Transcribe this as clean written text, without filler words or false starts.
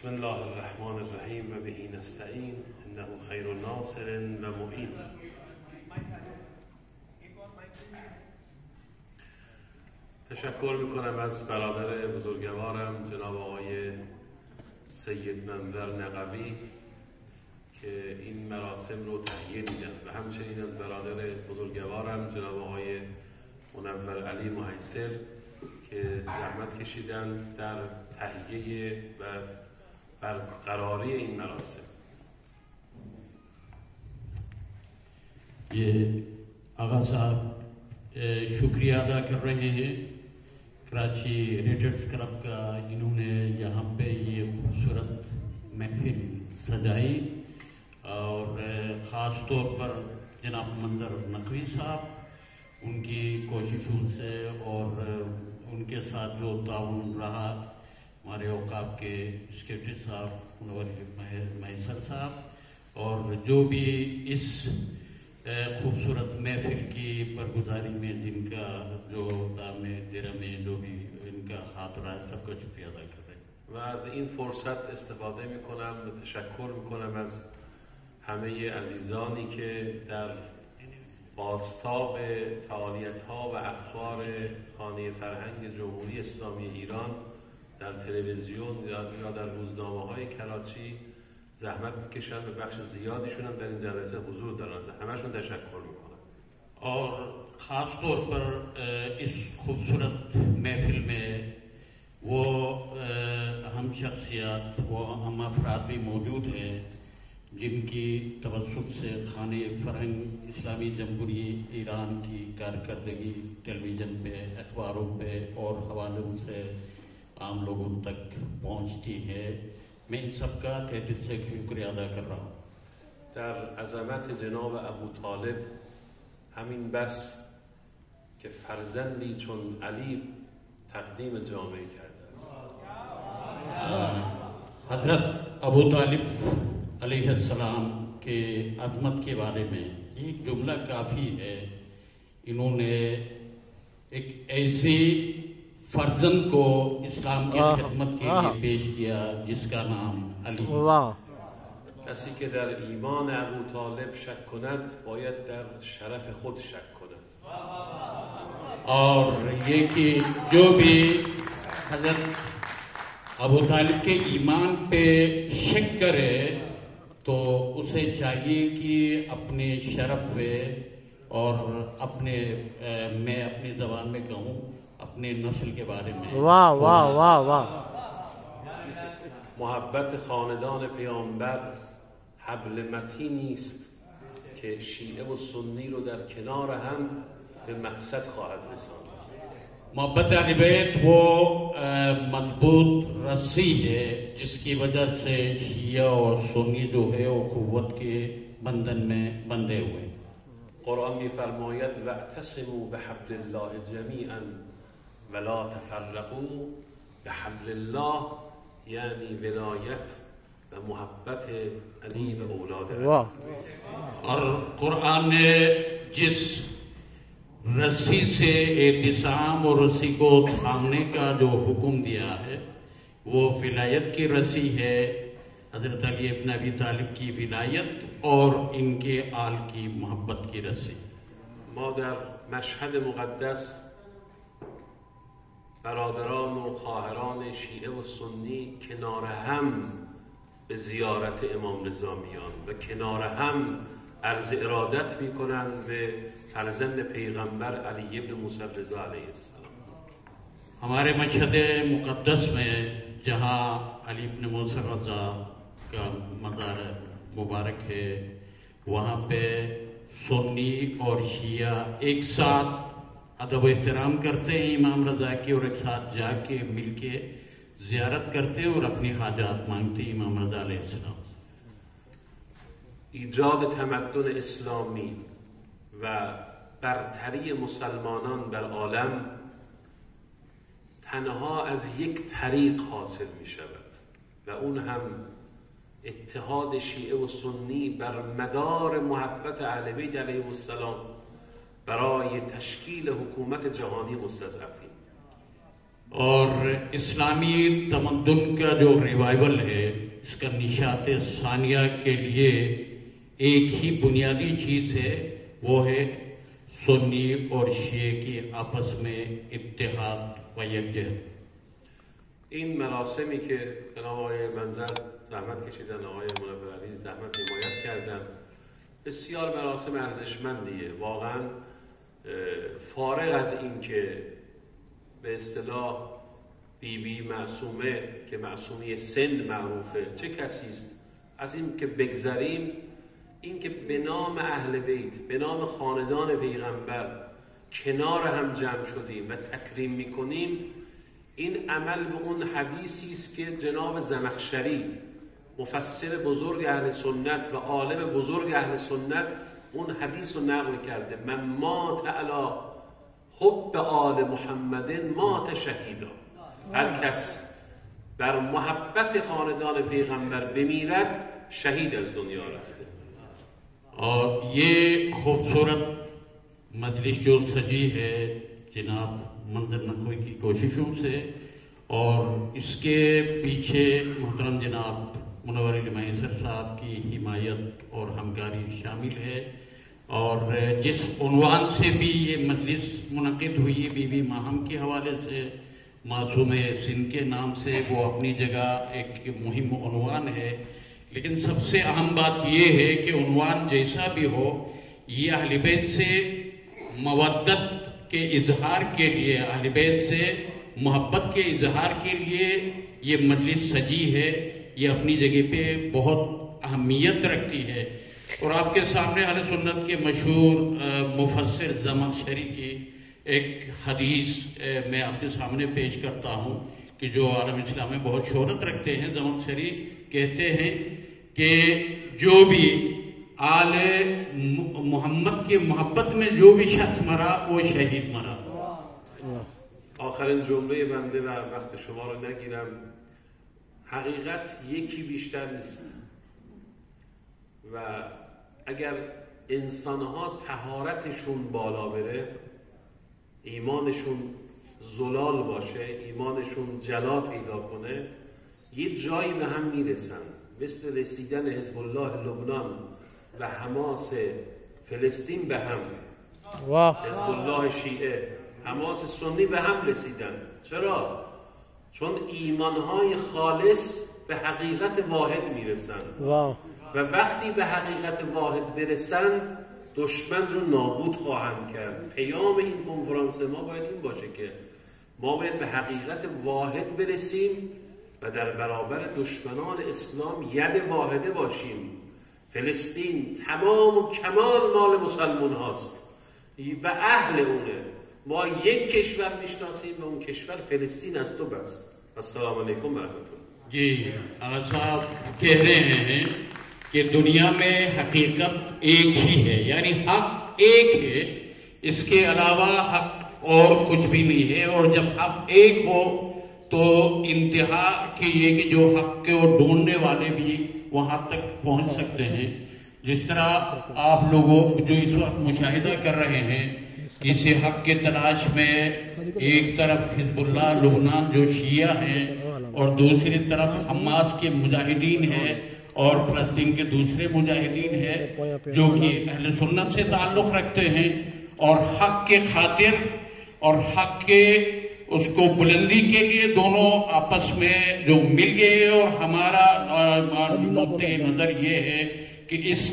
بسم الله الرحمن الرحیم و به نستعین انه خیر ناصر و معین. تشکر میکنم از برادر بزرگوارم جناب آقای سید منظر نقوی که این مراسم رو تهیه میدن و همچنین از برادر بزرگوارم جناب آقای منور علی محیصر که زحمت کشیدن در تهیه و برقراری این مراسم. ये आगा साहब शुक्रिया अदा कर रहे हैं कराची रेडर्स क्लब का, इन्होंने यहाँ पे ये खूबसूरत महफिल सजाई और ख़ास तौर पर जनाब मंजर नकवी साहब उनकी कोशिशों से और उनके साथ जो ताउन रहा हमारे औकाफ के सेक्रेटरी साहब मुनव्वर महैसर साहब और जो भी इस खूबसूरत महफिल की बरगुजारी में जिनका जो दामे दिरा में जो भी इनका हाथ रहा है सबका शुक्रिया अदा कर रहे हैं و از این فرصت استفاده میکنم و تشکر میکنم از همه عزیزانی که در بازتاب فعالیت‌ها و اخبار خانه فرهنگ جمهوری اسلامی ایران در تلویزیون یا در روزنامه‌های کراچی زحمت میکشن و بخش زیادیشون هم در این جلسه حضور دارن. همشون تشکر میکنم. और ख़ास तौर पर इस खूबसूरत महफिल में वो अहम शख्सियात वो अहम अफराद भी मौजूद हैं जिनकी तवज्जुह से खाने फरहंग इस्लामी जमहूरी ईरान की कारकर्दगी टेलीविज़न पे अखबारों पे और हवालों से आम लोगों तक पहुंचती है. मैं इन सब का तहे दिल से शुक्रिया अदा कर रहा हूँ. در عظمت جناب ابو طالب همین بس که فرزندی چون علی تقدیم جامعه کرده است. हज़रत अबू तालिब अलैहिस्सलाम के अज़मत के बारे में एक जुमला काफ़ी है. इन्होंने एक ऐसी फर्जंद को इस्लाम की खिदमत के लिए पेश किया जिसका नाम अली. کسی که در ایمان ابو طالب شک کند باید در شرف خود شک کند. और ये कि जो भी हज़रत अबू तालिब के ईमान पे शक करे तो उसे चाहिए कि अपने शरफ पे और अपने मैं अपनी ज़बान में कहूँ अपने नस्ल के बारे में वाह वाह वाह वाह محبت خاندان پیامبر حبل متینی است که شیعه و سنی رو در کنار هم به مقصد خواهد رساند. मोहब्बत अहले बैत वो मजबूत रस्सी है जिसकी वजह से शिया और सुन्नी जो है वो क़ुव्वत के बंधन में बंधे हुए. قرآن می‌فرماید واعتصموا بحبل الله جمیعا ولا تفرقوا. بحبل الله یعنی ولایت و محبت علی و اولاد علی. और कुरान ने जिस रस्सी से एहतिसाम और रस्सी को थामने का जो हुक्म दिया है वो विलायत की रस्सी है. हज़रत अली इब्न अबी तालिब की विलायत और इनके आल की मोहब्बत की रस्सी. ما در مشهد مقدس برادران و خواهران شیعه و سنی کنار هم به زیارت امام رضا میان و کنار هم عرض ارادت میکنند به فرزند پیغمبر علی ابن موسی رضا علیه السلام. हमारे मशहद मुक़द्दस में जहाँ अली इब्न मूसा रज़ा का मज़ार मुबारक है वहाँ पे सुन्नी और शिया एक साथ अदब एहतराम करते हैं इमाम रज़ा की और एक साथ जाके मिल के ज़ियारत करते हैं और अपनी हाजात मांगते हैं इमाम रज़ा अलैहिस्सलाम. ایجاد تمدن اسلامی و برتری مسلمانان بر عالم تنها از یک طریق حاصل می شود و اون هم اتحاد شیعه و سنی بر مدار محبت اهل بیت علیهم السلام برای تشکیل حکومت جهانی مستضعفین. और इस्लामी तमद्दुन का जो रिवाइवल है इसका निशात सानिया के लिए एक ही बुनियादी चीज़ है, वो है सुन्नी और शिये की आपस में इत्तेहाद व यकजहती। این مراسمی که جناب آقای منظر زحمت کشیدن، آقای منور علی زحمت حمایت کردن، بسیار مراسم ارزشمندیه. واقعا فارغ از این که به اصطلاح بیبی معصومه که معصومی سن معروفه چه کسی است، از این که بگذریم، این که به نام اهل بیت، به نام خاندان پیغمبر کنار هم جمع شدیم و تکریم میکنیم، این عمل به اون حدیثی است که جناب زمخشری مفسر بزرگ اهل سنت و عالم بزرگ اهل سنت اون حدیث رو نقل کرده: من مات علی حب آل محمد مات شهیدا. هر کس بر محبت خاندان پیغمبر بمیرد شهید از دنیا رفته. और ये खूबसूरत मजलिस जो सजी है जनाब मंजर नकवी की कोशिशों से, और इसके पीछे मोहतरम जनाब मुनव्वर अली मैसर साहब की हिमायत और हमकारी शामिल है। और जिस उन्वान से भी ये मजलिस मुनक़िद हुई बीबी माहम के हवाले से, मासूम सिंध के नाम से, वो अपनी जगह एक मुहिम उन्वान है। लेकिन सबसे अहम बात ये है कि उन्वान जैसा भी हो, ये अहले बैत से मवद्दत के इजहार के लिए, अहले बैत से मोहब्बत के इजहार के लिए ये मजलिस सजी है। ये अपनी जगह पे बहुत अहमियत रखती है। और आपके सामने अहले सुन्नत के मशहूर मुफस्सिर ज़मख़शरी की एक हदीस मैं आपके सामने पेश करता हूँ कि जो आलम इस्लाम में बहुत शोहरत रखते हैं। ज़मख़शरी कहते हैं कि जो भी आले मोहम्मद के मोहब्बत में जो भी शख्स मरा वो शहीद मरा। آخرین جمله بنده و وقت شما رو نگیرم، حقیقت یکی بیشتر نیست و اگر انسانها طهارتشون بالا بره، ایمانشون زلال باشه، ایمانشون جلا پیدا کنه، یه جایی به هم میرسن، مثل رسیدن حزب الله لبنان و حماس فلسطین به هم. حزب الله شیعه، حماس سنی به هم رسیدن. چرا؟ چون ایمانهای خالص به حقیقت واحد میرسند و وقتی به حقیقت واحد برسند دشمن رو نابود خواهند کرد. پیام این کنفرانس ما باید این باشه که ما باید به حقیقت واحد برسیم و در برابر دشمنان اسلام ید واحده باشیم. فلسطین تمام و کمال مال مسلمان هاست و اهل اونه. ما یک کشور میشناسیم و اون کشور فلسطین است و بس. السلام علیکم و رحمت الله. जी आगा साहब कह रहे हैं कि दुनिया में हकीकत एक ही है, यानी हक एक है, इसके अलावा हक और कुछ भी नहीं है। और जब हक एक हो तो इंतहा के ये कि जो हक को ढूंढने वाले भी वहां तक पहुंच सकते हैं। जिस तरह आप लोगों जो इस वक्त मुशाहिदा कर रहे हैं, इसी हक के तलाश में एक तरफ हिजबुल्लाह लुबनान जो शिया हैं और दूसरी तरफ हमास के मुजाहिदीन हैं और फलस्तीन के दूसरे मुजाहिदीन हैं जो कि अहले सुन्नत से ताल्लुक़ रखते हैं और हक के खातिर और हक के उसको बुलंदी के लिए दोनों आपस में जो मिल गए। और हमारा नुक्ते नज़र ये है कि इस